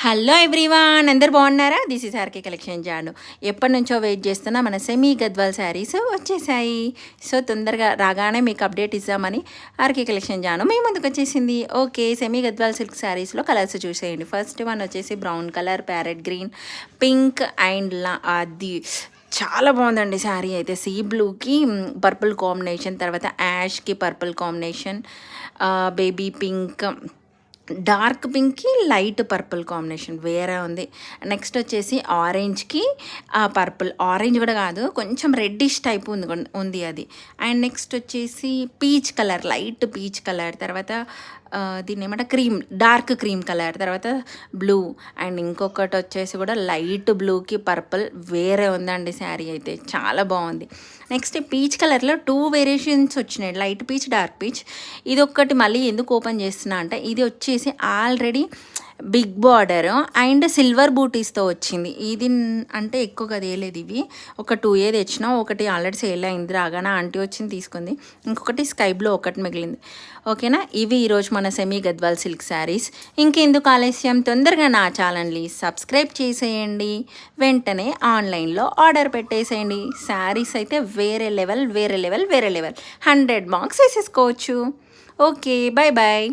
Hello everyone, అందరు బాగున్నారా? This is RK collection Janu. ఎప్పటి నుంచో వెయిట్ చేస్తున్నా మన సెమీ గద్వాల్ శారీస్ వచ్చేసాయి. సో తొందరగా రాగానే మీకు అప్డేట్ ఇద్దామని ఆర్కే కలెక్షన్ జాను మీ ముందుకు వచ్చేసింది. ఓకే, సెమీ గద్వాల్ సిల్క్ శారీస్లో కలర్స్ చూసేయండి. ఫస్ట్ వన్ వచ్చేసి brown colour, parrot green, pink and అది చాలా బాగుందండి శారీ అయితే. సీ బ్లూకి పర్పుల్ కాంబినేషన్, తర్వాత యాష్కి purple combination, baby pink, dark పింక్కి లైట్ పర్పుల్ కాంబినేషన్ వేరే ఉంది. నెక్స్ట్ వచ్చేసి ఆరెంజ్కి పర్పుల్, ఆరెంజ్ కూడా కాదు, కొంచెం రెడ్డిష్ టైప్ ఉంది అది. అండ్ నెక్స్ట్ వచ్చేసి peach colour, light peach colour, తర్వాత దీన్ని ఏమంటే క్రీమ్, డార్క్ క్రీమ్ కలర్, తర్వాత బ్లూ, అండ్ ఇంకొకటి వచ్చేసి కూడా లైట్ బ్లూకి పర్పుల్ వేరే ఉందండి శారీ అయితే. చాలా బాగుంది. నెక్స్ట్ పీచ్ కలర్లో 2 వేరియేషన్స్ వచ్చినాయి, లైట్ పీచ్, డార్క్ పీచ్. ఇది ఒక్కటి మళ్ళీ ఎందుకు ఓపెన్ చేస్తున్నా అంటే ఇది వచ్చేసి already big border and silver బూటీస్తో వచ్చింది. ఇది అంటే ఎక్కువగా తేలేదు, ఇవి ఒక 2 తెచ్చినా, ఒకటి ఆల్రెడీ సేల్ అయింది, రాగానే ఆంటీ వచ్చింది తీసుకుంది, ఇంకొకటి స్కై బ్లూ ఒకటి మిగిలింది. ఓకేనా, ఇవి ఈరోజు మన సెమీ గద్వాల్ సిల్క్ శారీస్. ఇంకెందుకు ఆలస్యం, తొందరగా నా ఛానల్ని సబ్స్క్రైబ్ చేసేయండి, వెంటనే ఆన్లైన్లో ఆర్డర్ పెట్టేసేయండి. శారీస్ అయితే వేరే లెవెల్ 100 మార్క్స్ వేసేసుకోవచ్చు. Okay, bye bye.